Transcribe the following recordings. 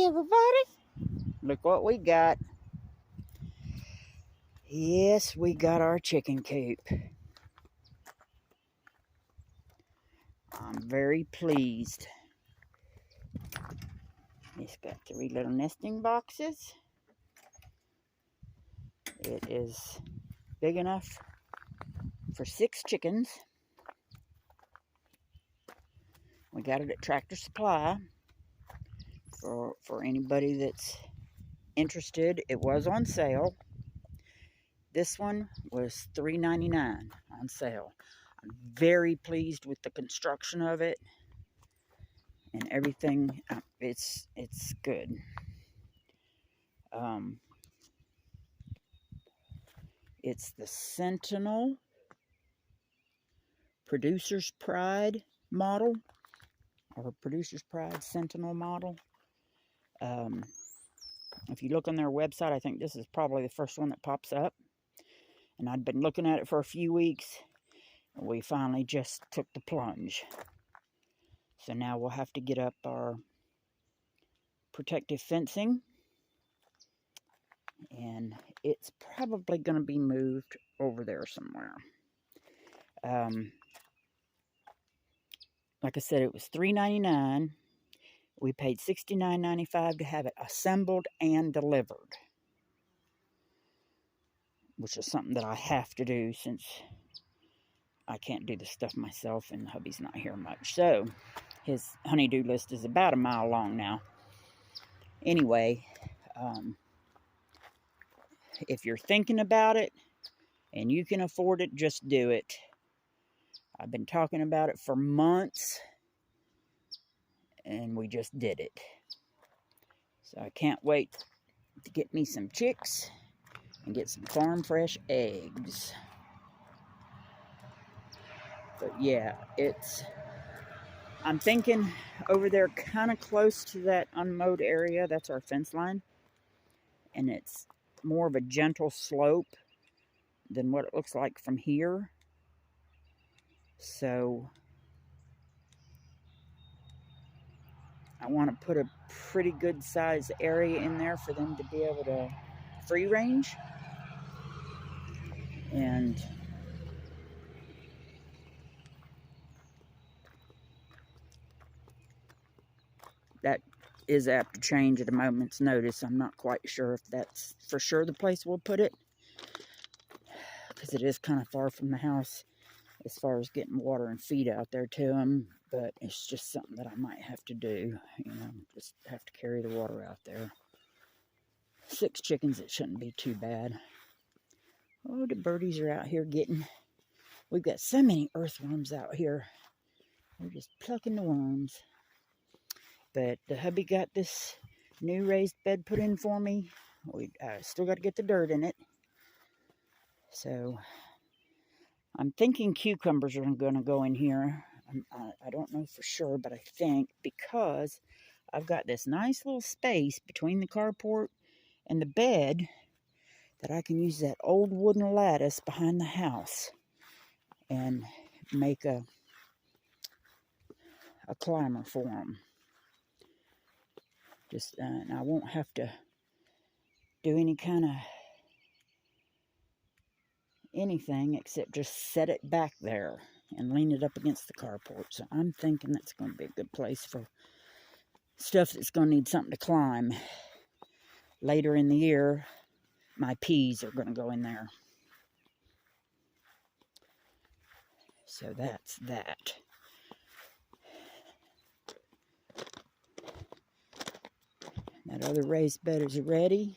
Hey everybody, look what we got. Yes, we got our chicken coop. I'm very pleased. It's got 3 little nesting boxes. It is big enough for 6 chickens. We got it at Tractor Supply. For anybody that's interested, it was on sale. This one was $3.99 on sale. I'm very pleased with the construction of it and everything. It's good. It's the Sentinel Producer's Pride model, or Producer's Pride Sentinel model. If you look on their website, I think this is probably the first one that pops up. And I'd been looking at it for a few weeks, and we finally just took the plunge. So now we'll have to get up our protective fencing, and it's probably going to be moved over there somewhere. Like I said, it was $3.99. We paid $69.95 to have it assembled and delivered, which is something that I have to do since I can't do the stuff myself and hubby's not here much. So his honey-do list is about a mile long now. Anyway, if you're thinking about it and you can afford it, just do it. I've been talking about it for months, and we just did it. So I can't wait to get me some chicks and get some farm fresh eggs. But yeah, I'm thinking over there kind of close to that unmowed area, that's our fence line. And it's more of a gentle slope than what it looks like from here. So I want to put a pretty good size area in there for them to be able to free range. And that is apt to change at a moment's notice. I'm not quite sure if that's for sure the place we'll put it, because it is kind of far from the house as far as getting water and feed out there to them. But it's just something that I might have to do, just have to carry the water out there. 6 chickens, it shouldn't be too bad. Oh, the birdies are out here we've got so many earthworms out here. They're just plucking the worms. But the hubby got this new raised bed put in for me. We still got to get the dirt in it. So I'm thinking cucumbers are going to go in here. I don't know for sure, but I think because I've got this nice little space between the carport and the bed that I can use that old wooden lattice behind the house and make a climber for them. And I won't have to do any kind of anything except just set it back there and lean it up against the carport. So I'm thinking that's going to be a good place for stuff that's going to need something to climb. Later in the year, my peas are going to go in there. So that's that. That other raised bed is ready.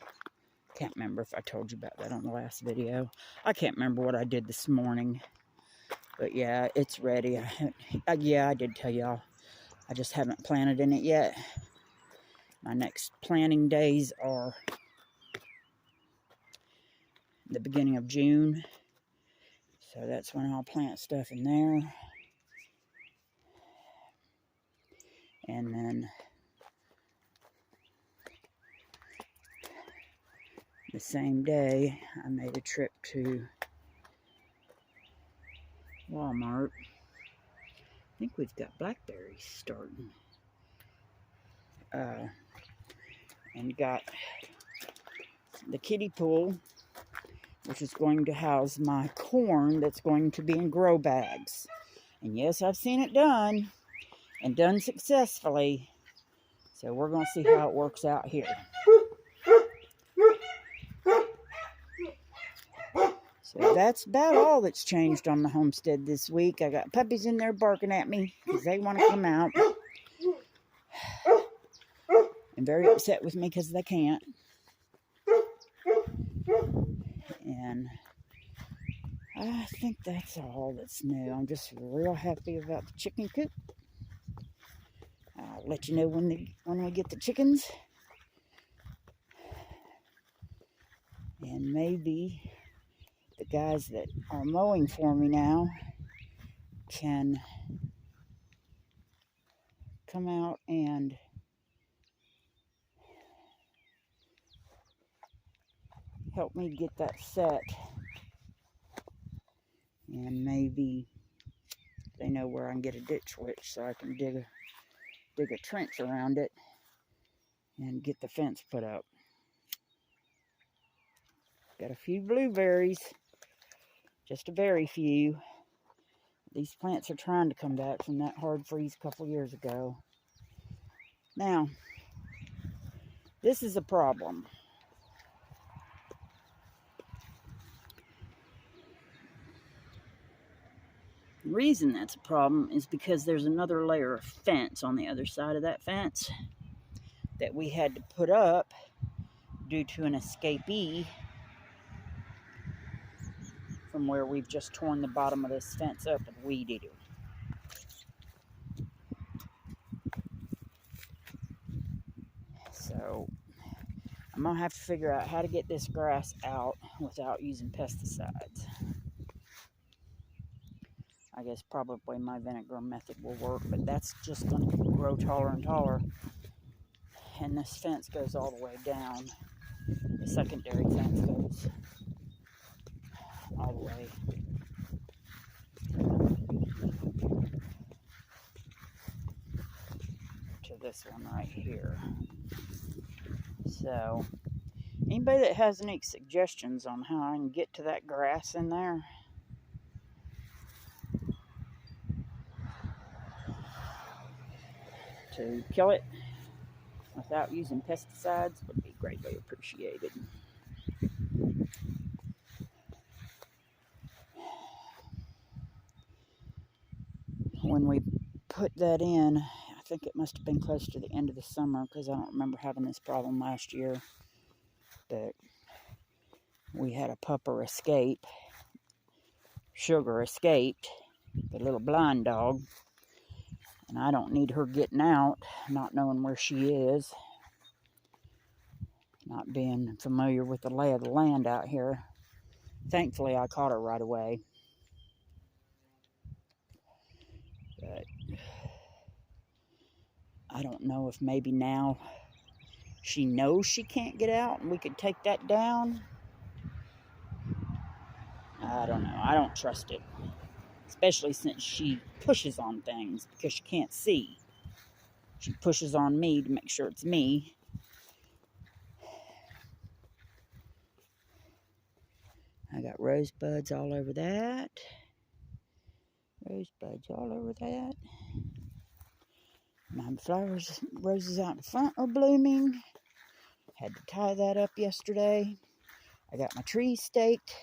Can't remember if I told you about that on the last video. I can't remember what I did this morning. But yeah, it's ready. Yeah, I did tell y'all. I just haven't planted in it yet. My next planting days are the beginning of June. So that's when I'll plant stuff in there. And then the same day, I made a trip to Walmart. I think we've got blackberries starting. and got the kiddie pool, which is going to house my corn that's going to be in grow bags. And yes, I've seen it done, and done successfully. So we're going to see how it works out here. So that's about all that's changed on the homestead this week. I got puppies in there barking at me because they want to come out. And very upset with me because they can't. And I think that's all that's new. I'm just real happy about the chicken coop. I'll let you know when we get the chickens. And maybe the guys that are mowing for me now can come out and help me get that set. And maybe they know where I can get a ditch witch so I can dig a trench around it and get the fence put up. Got a few blueberries, just a very few. These plants are trying to come back from that hard freeze a couple years ago. Now, this is a problem. The reason that's a problem is because there's another layer of fence on the other side of that fence that we had to put up due to an escapee from where we've just torn the bottom of this fence up with a weed eater. So I'm going to have to figure out how to get this grass out without using pesticides. I guess probably my vinegar method will work, but that's just going to grow taller and taller. And this fence goes all the way down. The secondary fence goes all the way to this one right here. So, anybody that has any suggestions on how I can get to that grass in there, to kill it without using pesticides, would be greatly appreciated. When we put that in, I think it must have been close to the end of the summer, because I don't remember having this problem last year, but we had a pupper escape. Sugar escaped, the little blind dog, and I don't need her getting out, not knowing where she is, not being familiar with the lay of the land out here. Thankfully, I caught her right away. But I don't know if maybe now she knows she can't get out and we could take that down. I don't know. I don't trust it. Especially since she pushes on things because she can't see. She pushes on me to make sure it's me. I got rosebuds all over that. Rosebuds all over that. My flowers, roses out in front are blooming. Had to tie that up yesterday. I got my trees staked.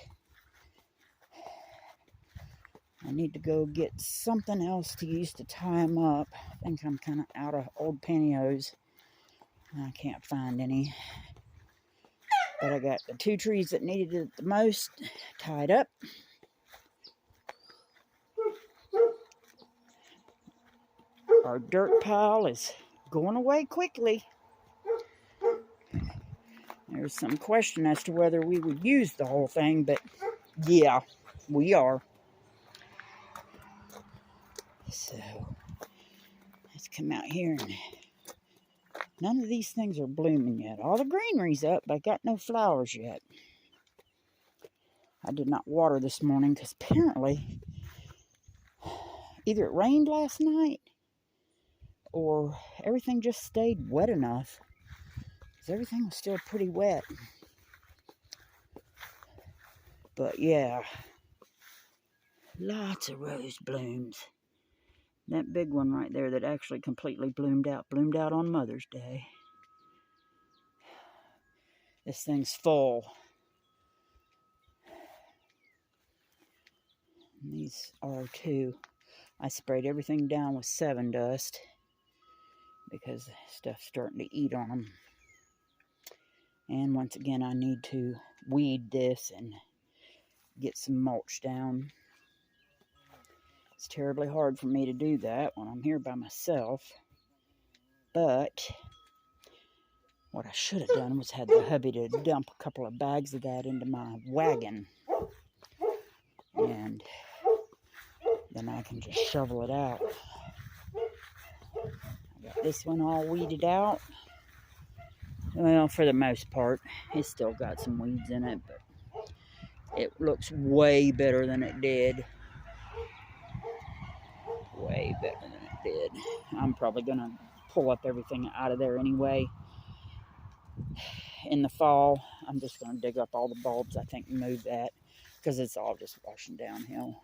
I need to go get something else to use to tie them up. I think I'm kind of out of old pantyhose. I can't find any. But I got the two trees that needed it the most tied up. Our dirt pile is going away quickly. There's some question as to whether we would use the whole thing, but yeah, we are. So, let's come out here, and none of these things are blooming yet. All the greenery's up, but I got no flowers yet. I did not water this morning because apparently either it rained last night or everything just stayed wet enough because everything was still pretty wet. But yeah, lots of rose blooms. That big one right there that actually completely bloomed out on Mother's Day. This thing's full. And these are too. I sprayed everything down with Sevin Dust because stuff's starting to eat on them. And once again, I need to weed this and get some mulch down. It's terribly hard for me to do that when I'm here by myself. But what I should have done was had the hubby to dump a couple of bags of that into my wagon. And then I can just shovel it out. I got this one all weeded out. Well, for the most part, it's still got some weeds in it, but it looks way better than it did. Way better than it did. I'm probably going to pull up everything out of there anyway. In the fall, I'm just going to dig up all the bulbs, I think, and move that, because it's all just washing downhill.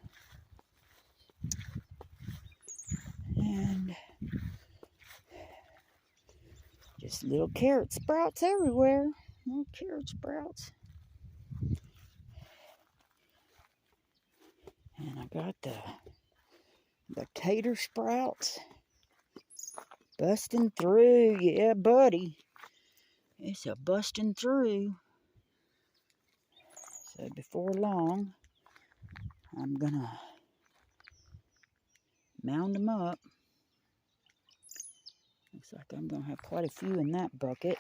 And just little carrot sprouts everywhere. Little carrot sprouts. And I got the tater sprouts busting through. Yeah, buddy. It's a busting through. So before long, I'm gonna mound them up. Looks like I'm gonna have quite a few in that bucket.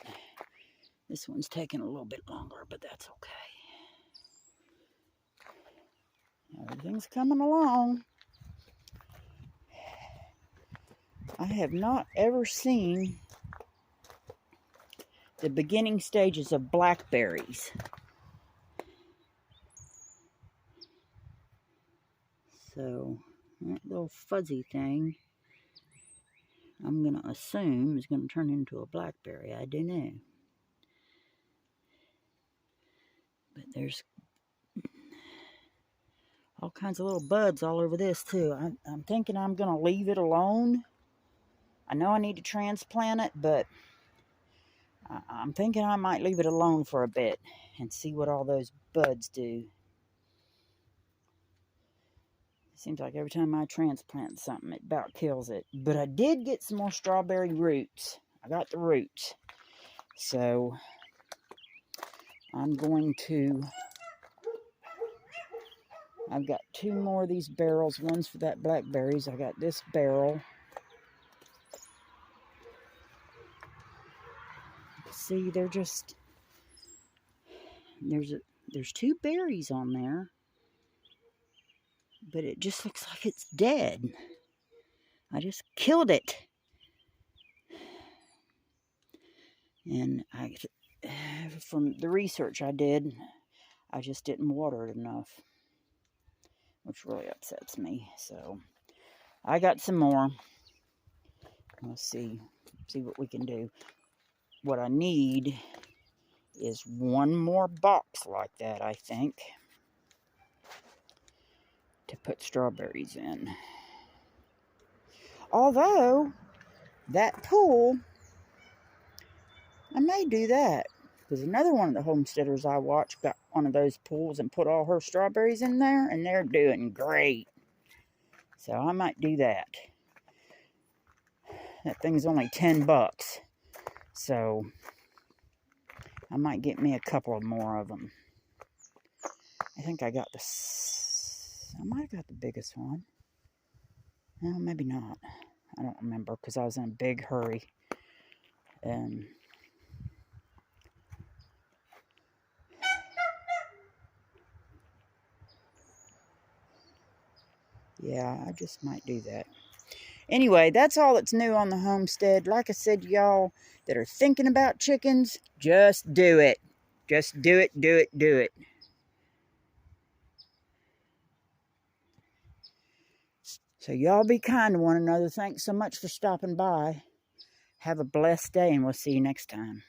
This one's taking a little bit longer, but that's okay. Everything's coming along. I have not ever seen the beginning stages of blackberries. So that little fuzzy thing, I'm going to assume is going to turn into a blackberry. I don't know. But there's all kinds of little buds all over this too. I'm thinking I'm going to leave it alone. I know I need to transplant it, but I'm thinking I might leave it alone for a bit and see what all those buds do. Seems like every time I transplant something, it about kills it. But I did get some more strawberry roots. I got the roots. So I'm going to... I've got 2 more of these barrels. One's for that blackberries. I got this barrel. See, they're just... There's 2 berries on there. But it just looks like it's dead. I just killed it. And from the research I did, I just didn't water it enough, which really upsets me. So I got some more. We'll see what we can do. What I need is 1 more box like that, I think, to put strawberries in. Although, that pool, I may do that. Because another one of the homesteaders I watched got one of those pools and put all her strawberries in there, and they're doing great. So I might do that. That thing's only $10. So I might get me a couple of more of them. I think I got I might have got the biggest one. No, maybe not. I don't remember because I was in a big hurry. And yeah, I just might do that. Anyway, that's all that's new on the homestead. Like I said to y'all that are thinking about chickens, just do it. Just do it, do it, do it. So y'all be kind to one another. Thanks so much for stopping by. Have a blessed day, and we'll see you next time.